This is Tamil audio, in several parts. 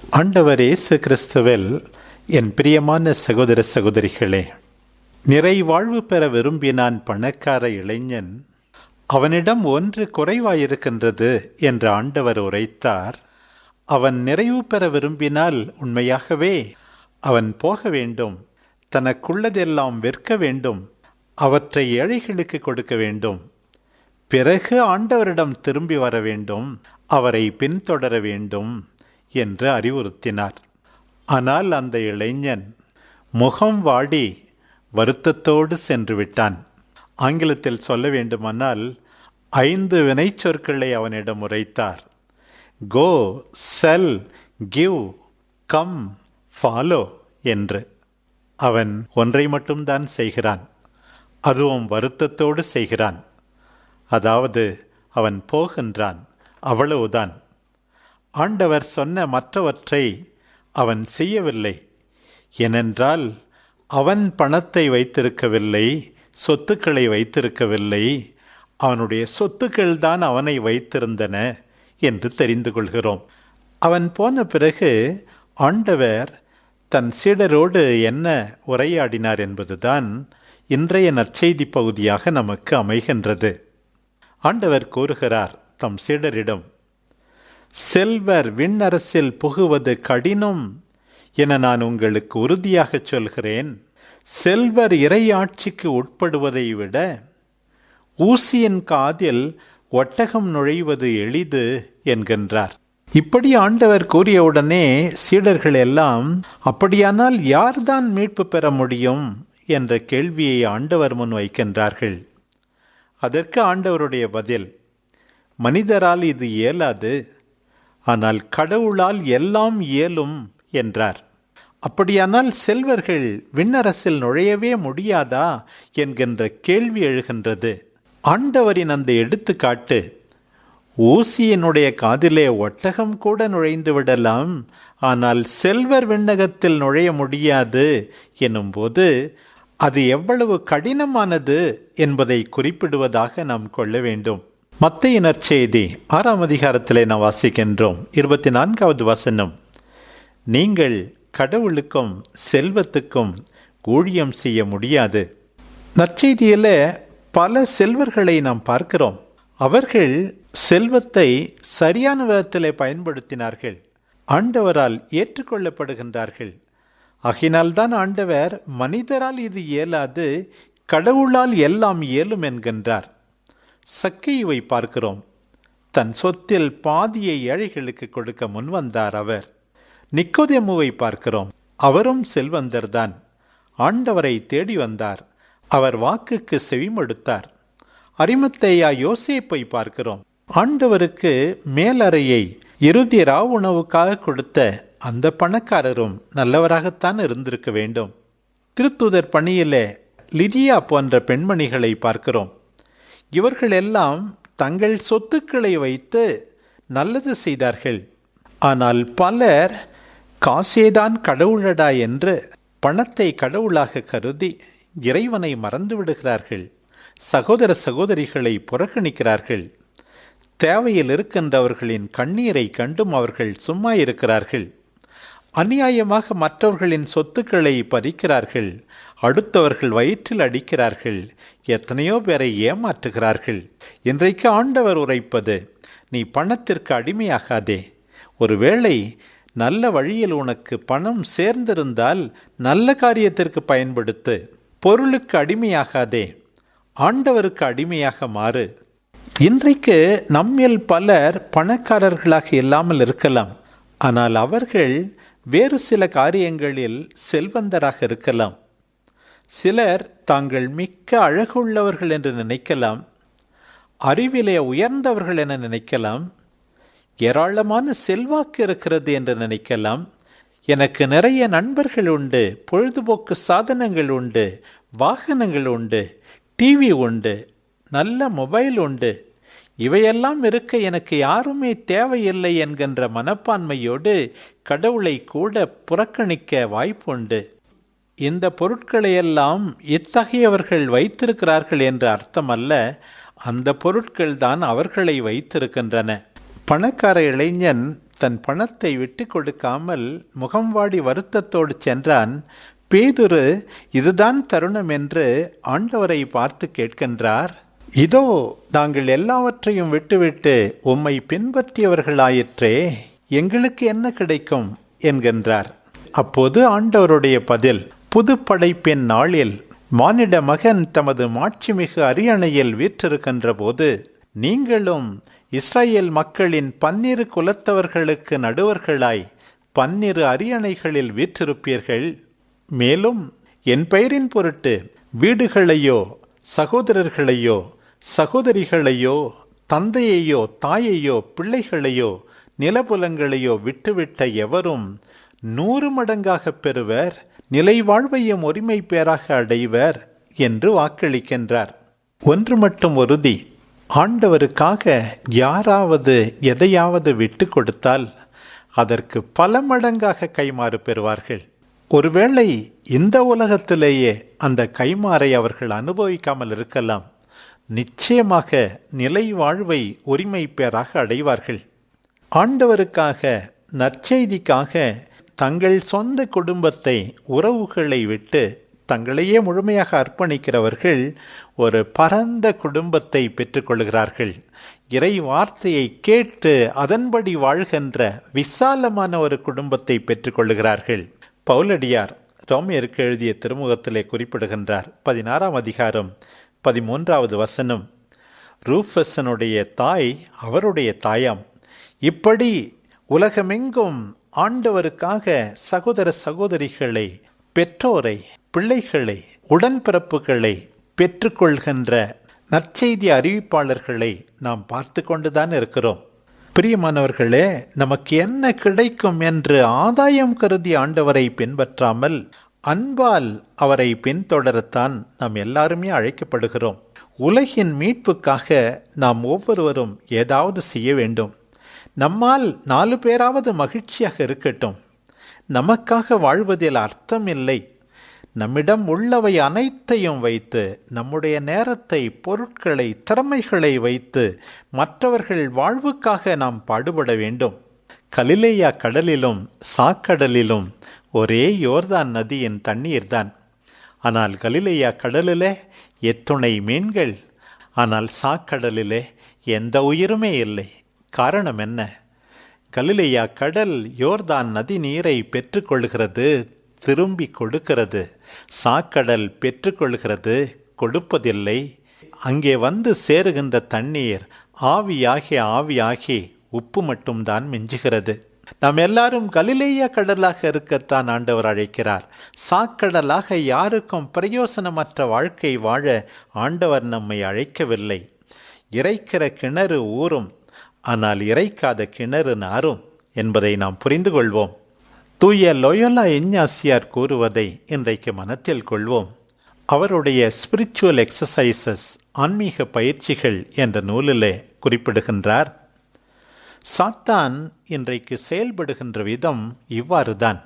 ஆண்டவர் இயேசு கிறிஸ்துவில் என் பிரியமான சகோதர சகோதரிகளே, நிறைவாழ்வு பெற விரும்பினான் பணக்கார இளைஞன். அவனிடம் ஒன்று குறைவாயிருக்கின்றது என்று ஆண்டவர் உரைத்தார். அவன் நிறைவு பெற விரும்பினால் உண்மையாகவே அவன் போக வேண்டும், தனக்குள்ளதெல்லாம் விற்க வேண்டும், அவற்றை ஏழைகளுக்கு கொடுக்க வேண்டும், பிறகு ஆண்டவரிடம் திரும்பி வர வேண்டும், அவரை பின்தொடர வேண்டும் என்று அறிவுறுத்தினார். ஆனால் அந்த இளைஞன் முகம் வாடி வருத்தத்தோடு சென்று விட்டான். ஆங்கிலத்தில் சொல்ல வேண்டுமானால் 5 வினைச்சொற்களை அவனிடம் உரைத்தார். கோ, செல், கிவ், கம், ஃபாலோ என்று. அவன் ஒன்றை மட்டும்தான் செய்கிறான், அதுவும் வருத்தத்தோடு செய்கிறான். அதாவது அவன் போகின்றான், அவ்வளவுதான். ஆண்டவர் சொன்ன மற்றவற்றை அவன் செய்யவில்லை. ஏனென்றால் அவன் பணத்தை வைத்திருக்கவில்லை, சொத்துக்களை வைத்திருக்கவில்லை, அவனுடைய சொத்துக்கள் தான் அவனை வைத்திருந்தன என்று தெரிந்து கொள்கிறோம். அவன் போன பிறகு ஆண்டவர் தன் சீடரோடு என்ன உரையாடினார் என்பதுதான் இன்றைய நற்செய்தி பகுதியாக நமக்கு அமைகின்றது. ஆண்டவர் கூறுகிறார் தம் சீடரிடம், செல்வர் விண்ணரசில் புகுவது கடினம் என நான் உங்களுக்கு உறுதியாக சொல்கிறேன். செல்வர் இறையாட்சிக்கு உட்படுவதை விட ஊசியின் காதில் ஒட்டகம் நுழைவது எளிது என்கின்றார். இப்படி ஆண்டவர் கூறியவுடனே சீடர்கள் எல்லாம், அப்படியானால் யார்தான் மீட்பு பெற முடியும் என்ற கேள்வியை ஆண்டவர் முன் வைக்கின்றார்கள். அதற்கு ஆண்டவருடைய பதில், மனிதரால் இது இயலாது, ஆனால் கடவுளால் எல்லாம் இயலும் என்றார். அப்படியானால் செல்வர்கள் விண்ணரசில் நுழையவே முடியாதா என்கின்ற கேள்வி எழுகின்றது. ஆண்டவரின் அந்த எடுத்துக்காட்டு, ஊசியினுடைய காதிலே ஒட்டகம் கூட நுழைந்து விடலாம், ஆனால் செல்வர் விண்ணகத்தில் நுழைய முடியாது எனும்போது அது எவ்வளவு கடினமானது என்பதை குறிப்பிடுவதாக நாம் கொள்ள வேண்டும். மத்தேயு நற்செய்தி 6ஆம் அதிகாரத்திலே நாம் வாசிக்கின்றோம். 24வது வசனம், நீங்கள் கடவுளுக்கும் செல்வத்துக்கும் ஊழியம் செய்ய முடியாது. நற்செய்தியில் பல செல்வர்களை நாம் பார்க்கிறோம். அவர்கள் செல்வத்தை சரியான விதத்திலே பயன்படுத்தினார்கள், ஆண்டவரால் ஏற்றுக்கொள்ளப்படுகின்றார்கள். ஆகினால்தான் ஆண்டவர் மனிதரால் இது இயலாது, கடவுளால் எல்லாம் இயலும் என்கின்றார். சக்கேயுவை பார்க்கிறோம். தன் சொத்தில் பாதியை ஏழைகளுக்கு கொடுக்க முன்வந்தார் அவர். நிக்கோதேமுவை பார்க்கிறோம். அவரும் செல்வந்தர்தான். ஆண்டவரை தேடி வந்தார், அவர் வாக்குக்கு செவிமடுத்தார். அரிமத்தேயா யோசேப்பை பார்க்கிறோம். ஆண்டவருக்கு மேலறையை இறுதி ராவு உணவுக்காக கொடுத்த அந்த பணக்காரரும் நல்லவராகத்தான் இருந்திருக்க வேண்டும். திருத்தூதர் பணியிலே லிதியா போன்ற பெண்மணிகளை பார்க்கிறோம். இவர்கள் எல்லாம் தங்கள் சொத்துக்களை வைத்து நல்லது செய்தார்கள். ஆனால் பலர் காசேதான் கடவுளடா என்று பணத்தை கடவுளாக கருதி இறைவனை மறந்து விடுகிறார்கள். சகோதர சகோதரிகளை புறக்கணிக்கிறார்கள். தேவையில் இருக்கின்றவர்களின் கண்ணீரை கண்டும் அவர்கள் சும்மா இருக்கிறார்கள். அநியாயமாக மற்றவர்களின் சொத்துக்களை பறிக்கிறார்கள். அடுத்தவர்கள் வயிற்றில் அடிக்கிறார்கள். எத்தனையோ பேரை ஏமாற்றுகிறார்கள். இன்றைக்கு ஆண்டவர் உரைப்பது, நீ பணத்திற்கு அடிமையாகாதே. ஒருவேளை நல்ல வழியில் உனக்கு பணம் சேர்ந்திருந்தால் நல்ல காரியத்திற்கு பயன்படுத்து. பொருளுக்கு அடிமையாகாதே, ஆண்டவருக்கு அடிமையாக மாறு. இன்றைக்கு நம்மில் பலர் பணக்காரர்களாக இல்லாமல் இருக்கலாம், ஆனால் அவர்கள் வேறு சில காரியங்களில் செல்வந்தராக இருக்கலாம். சிலர் தாங்கள் மிக்க அழகுள்ளவர்கள் என்று நினைக்கலாம், அறிவிலே உயர்ந்தவர்கள் என நினைக்கலாம், ஏராளமான செல்வாக்கு இருக்கிறது என்று நினைக்கலாம். எனக்கு நிறைய நண்பர்கள் உண்டு, பொழுதுபோக்கு சாதனங்கள் உண்டு, வாகனங்கள் உண்டு, டிவி உண்டு, நல்ல மொபைல் உண்டு, இவையெல்லாம் இருக்க எனக்கு யாருமே தேவையில்லை என்கின்ற மனப்பான்மையோடு கடவுளை கூட புறக்கணிக்க வாய்ப்புண்டு. இந்த பொருட்களையெல்லாம் இத்தகையவர்கள் வைத்திருக்கிறார்கள் என்று அர்த்தமல்ல, அந்த பொருட்கள் தான் அவர்களை வைத்திருக்கின்றன. பணக்கார இளைஞன் தன் பணத்தை விட்டு கொடுக்காமல் முகம் வாடி வருத்தத்தோடு சென்றான். பேதுரு இதுதான் தருணம் என்று ஆண்டவரை பார்த்து கேட்கின்றார். இதோ நாங்கள் எல்லாவற்றையும் விட்டுவிட்டு உம்மை பின்பற்றியவர்களாயிற்றே, எங்களுக்கு என்ன கிடைக்கும் என்கின்றார். அப்போது ஆண்டவருடைய பதில், புது படைப்பின் நாளில் மானிட மகன் தமது மாட்சிமிகு அரியணையில் வீற்றிருக்கின்ற போது நீங்களும் இஸ்ரேல் மக்களின் 12 குலத்தவர்களுக்கு நடுவர்களாய் 12 அரியணைகளில் வீற்றிருப்பீர்கள். மேலும் என் பெயரின் பொருட்டு வீடுகளையோ சகோதரர்களையோ சகோதரிகளையோ தந்தையையோ தாயையோ பிள்ளைகளையோ நிலபுலங்களையோ விட்டுவிட்ட எவரும் 100 மடங்காக பெறுவர், நிலை வாழ்வையும் உரிமை பேராக அடைவர் என்று வாக்களிக்கின்றார். ஒன்று மட்டும் உறுதி, ஆண்டவருக்காக யாராவது எதையாவது விட்டு கொடுத்தால் அதற்கு பல மடங்காக கைமாறு பெறுவார்கள். ஒருவேளை இந்த உலகத்திலேயே அந்த கைமாறை அவர்கள் அனுபவிக்காமல் இருக்கலாம், நிச்சயமாக நிலை வாழ்வை உரிமை பேராக அடைவார்கள். ஆண்டவருக்காக நற்செய்திக்காக தங்கள் சொந்த குடும்பத்தை உறவுகளை விட்டு தங்களையே முழுமையாக அர்ப்பணிக்கிறவர்கள் ஒரு பரந்த குடும்பத்தை பெற்றுக்கொள்கிறார்கள். இறை வார்த்தையை கேட்டு அதன்படி வாழ்கின்ற விசாலமான ஒரு குடும்பத்தை பெற்றுக்கொள்கிறார்கள். பவுலடியார் ரோமியருக்கு எழுதிய திருமுகத்திலே குறிப்பிடுகின்றார். 16ஆம் அதிகாரம் 13வது வசனம், ரூஃபஸனுடைய தாய் அவருடைய தாயாம். இப்படி உலகமெங்கும் ஆண்டவருக்காக சகோதர சகோதரிகளை, பெற்றோரை, பிள்ளைகளை, உடன்பிறப்புகளை பெற்றுக்கொள்கின்ற நற்செய்தி அறிவிப்பாளர்களை நாம் பார்த்து கொண்டுதான் இருக்கிறோம். பிரியமானவர்களே, நமக்கு என்ன கிடைக்கும் என்று ஆதாயம் கருதி ஆண்டவரை பின்பற்றாமல் அன்பால் அவரை பின்தொடரத்தான் நாம் எல்லாருமே அழைக்கப்படுகிறோம். உலகின் மீட்புக்காக நாம் ஒவ்வொருவரும் ஏதாவது செய்ய வேண்டும். நம்மால் 4 பேராவது மகிழ்ச்சியாக இருக்கட்டும். நமக்காக வாழ்வதில் அர்த்தமில்லை. நம்மிடம் உள்ளவை அனைத்தையும் வைத்து, நம்முடைய நேரத்தை, பொருட்களை, திறமைகளை வைத்து மற்றவர்கள் வாழ்வுக்காக நாம் பாடுபட வேண்டும். கலிலேயா கடலிலும் சாக்கடலிலும் ஒரே யோர்தான் நதியின் தண்ணீர்தான். ஆனால் கலிலேயா கடலிலே எத்துணை மீன்கள், ஆனால் சாக்கடலிலே எந்த உயிருமே இல்லை. காரணம் என்ன? கலிலேயா கடல் யோர்தான் நதி நீரை பெற்றுக்கொள்கிறது, திரும்பி கொடுக்கிறது. சாக்கடல் பெற்றுக்கொள்கிறது, கொடுப்பதில்லை. அங்கே வந்து சேருகின்ற தண்ணீர் ஆவியாகி உப்பு மட்டும்தான் மிஞ்சுகிறது. நாம் எல்லாரும் கலிலேயா கடலாக இருக்கத்தான் ஆண்டவர் அழைக்கிறார். சாக்கடலாக யாருக்கும் பிரயோசனமற்ற வாழ்க்கை வாழ ஆண்டவர் நம்மை அழைக்கவில்லை. இறைக்கிற கிணறு ஊறும், ஆனால் இறைக்காத கிணறு நாரும் என்பதை நாம் புரிந்து கொள்வோம். தூய லோயோலா இஞ்ஞாசியார் கூறுவதை இன்றைக்கு மனத்தில் கொள்வோம். அவருடைய ஸ்பிரிச்சுவல் எக்ஸசைசஸ், ஆன்மீக பயிற்சிகள் என்ற நூலிலே குறிப்பிடுகின்றார். சாத்தான் இன்றைக்கு செயல்படுகின்ற விதம் இவ்வாறுதான்.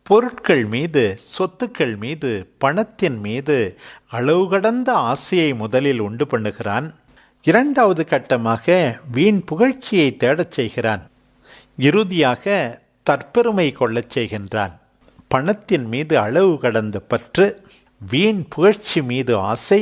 பொருட்கள் மீது, சொத்துக்கள் மீது, பணத்தின் மீது அளவு கடந்த ஆசையை முதலில் உண்டு பண்ணுகிறான். 2வது கட்டமாக வீண் புகழ்ச்சியை தேடச் செய்கிறான். இறுதியாக தற்பெருமை கொள்ளச் செய்கின்றான். பணத்தின் மீது அளவு கடந்த பற்று, வீண் புகழ்ச்சி மீது ஆசை,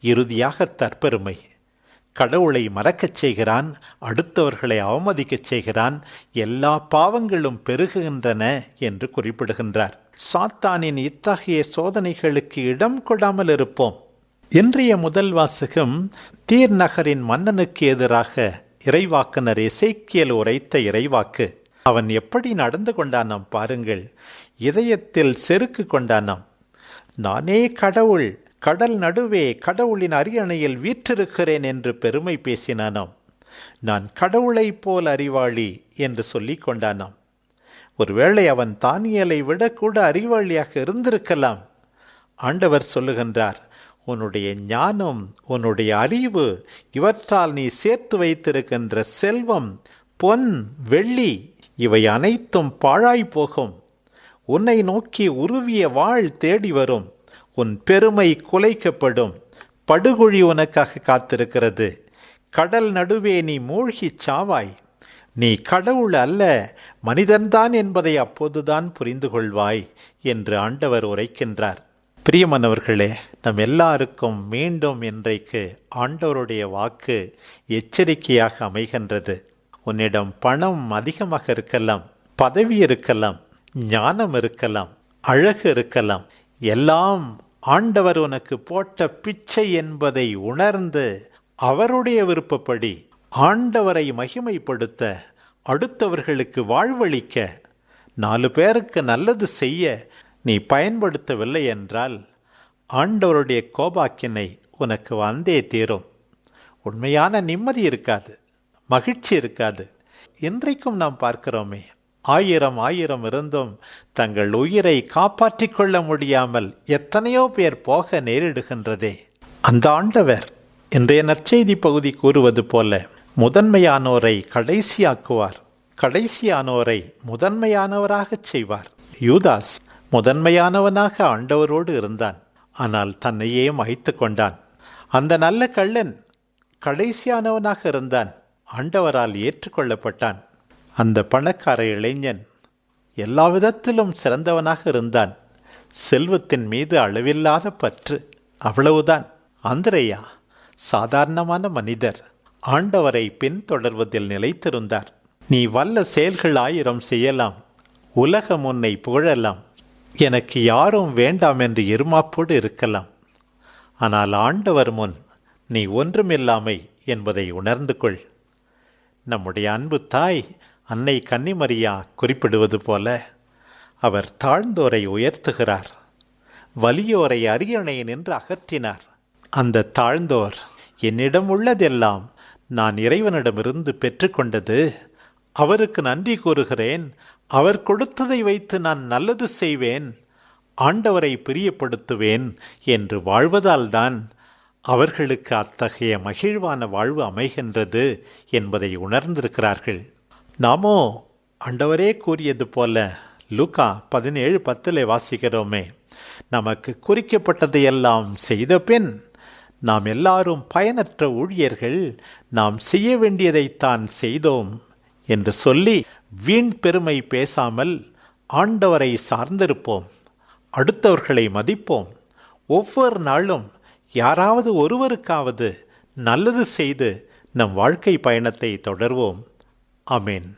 இறுதியாக தற்பெருமை. கடவுளை மறக்கச் செய்கிறான், அடுத்தவர்களை அவமதிக்கச் செய்கிறான். எல்லா பாவங்களும் பெருகுகின்றன என்று குறிப்பிடுகின்றார். சாத்தானின் இத்தகைய சோதனைகளுக்கு இடம் கொடாமல் இருப்போம். இன்றைய முதல் வாசகம் தீர் நகரின் மன்னனுக்கு எதிராக இறைவாக்குனர் எசேக்கியேல் உரைத்த இறைவாக்கு. அவன் எப்படி நடந்து கொண்டானாம் பாருங்கள். இதயத்தில் செருக்கு கொண்டானாம். நானே கடவுள், கடல் நடுவே கடவுளின் அரியணையில் வீற்றிருக்கிறேன் என்று பெருமை பேசினானாம். நான் கடவுளைப் போல் அறிவாளி என்று சொல்லிக் கொண்டானாம். ஒருவேளை அவன் தானியேலை விட கூட அறிவாளியாக இருந்திருக்கலாம். ஆண்டவர் சொல்லுகின்றார், உன்னுடைய ஞானம், உன்னுடைய அறிவு, இவற்றால் நீ சேர்த்து வைத்திருக்கின்ற செல்வம், பொன், வெள்ளி, இவை அனைத்தும் பாழாய் போகும். உன்னை நோக்கி உருவிய வாள் தேடி வரும். உன் பெருமை குலைக்கப்படும். படுகுழி உனக்காக காத்திருக்கிறது. கடல் நடுவே நீ மூழ்கிச் சாவாய். நீ கடவுள் அல்ல, மனிதன்தான் என்பதை அப்போதுதான் புரிந்து கொள்வாய் என்று ஆண்டவர் உரைக்கின்றார். பிரியமானவர்களே, நம் எல்லாருக்கும் மீண்டும் இன்றைக்கு ஆண்டவருடைய வாக்கு எச்சரிக்கையாக அமைகின்றது. உன்னிடம் பணம் அதிகமாக இருக்கலாம், பதவி இருக்கலாம், ஞானம் இருக்கலாம், அழகு இருக்கலாம், எல்லாம் ஆண்டவர் உனக்கு போட்ட பிச்சை என்பதை உணர்ந்து அவருடைய விருப்பப்படி ஆண்டவரை மகிமைப்படுத்த, அடுத்தவர்களுக்கு வாழ்வளிக்க, 4 பேருக்கு நல்லது செய்ய நீ பயன்படுத்தவில்லை என்றால் ஆண்டவருடைய கோபாக்கினை உனக்கு வந்தே தீரும். உண்மையான நிம்மதி இருக்காது, மகிழ்ச்சி இருக்காது. இன்றைக்கும் நாம் பார்க்கிறோமே, 1000 இருந்தும் தங்கள் உயிரை காப்பாற்றிக் கொள்ள முடியாமல் எத்தனையோ பேர் போக நேரிடுகின்றதே. அந்த ஆண்டவர் இன்றைய நற்செய்தி பகுதி கூறுவது போல முதன்மையானோரை கடைசியாக்குவார், கடைசியானோரை முதன்மையானவராகச் செய்வார். யூதாஸ் முதன்மையானவனாக ஆண்டவரோடு இருந்தான், ஆனால் தன்னையே மாய்த்து கொண்டான். அந்த நல்ல கள்ளன் கடைசியானவனாக இருந்தான், ஆண்டவரால் ஏற்றுக்கொள்ளப்பட்டான். அந்த பணக்கார இளைஞன் எல்லா விதத்திலும் சிறந்தவனாக இருந்தான், செல்வத்தின் மீது அளவில்லாத பற்று, அவ்வளவுதான். அந்திரேயா சாதாரணமான மனிதர், ஆண்டவரை பின்தொடர்வதில் நிலைத்திருந்தார். நீ வல்ல செயல்கள் 1000 செய்யலாம், உலகம் உன்னை புகழலாம், எனக்கு யாரும் வேண்டாம் என்று இருமாப்போடு இருக்கலாம், ஆனால் ஆண்டவர் முன் நீ ஒன்றுமில்லாமை என்பதை உணர்ந்து கொள். நம்முடைய அன்பு தாய் அன்னை கன்னிமரியா குறிப்பிடுவது போல அவர் தாழ்ந்தோரை உயர்த்துகிறார், வலியோரை அரியணை நின்று அகற்றினார். அந்த தாழ்ந்தோர், என்னிடம் உள்ளதெல்லாம் நான் இறைவனிடமிருந்து பெற்றுக்கொண்டது, அவருக்கு நன்றி கூறுகிறேன், அவர் கொடுத்ததை வைத்து நான் நல்லது செய்வேன், ஆண்டவரை பிரியப்படுத்துவேன் என்று வாழ்வதால்தான் அவர்களுக்கு அத்தகைய மகிழ்வான வாழ்வு அமைகின்றது என்பதை உணர்ந்திருக்கிறார்கள். நாமோ ஆண்டவரே கூறியது போல லூக்கா 17:10 வாசிக்கிறோமே, நமக்கு குறிக்கப்பட்டதையெல்லாம் செய்த பின் நாம் எல்லாரும் பயனற்ற ஊழியர்கள், நாம் செய்ய வேண்டியதைத்தான் செய்தோம் என்று சொல்லி வீண் பெருமை பேசாமல் ஆண்டவரை சார்ந்திருப்போம், அடுத்தவர்களை மதிப்போம், ஒவ்வொரு நாளும் யாராவது ஒருவருக்காவது நல்லது செய்து நம் வாழ்க்கை பயணத்தை தொடர்வோம். ஆமென்.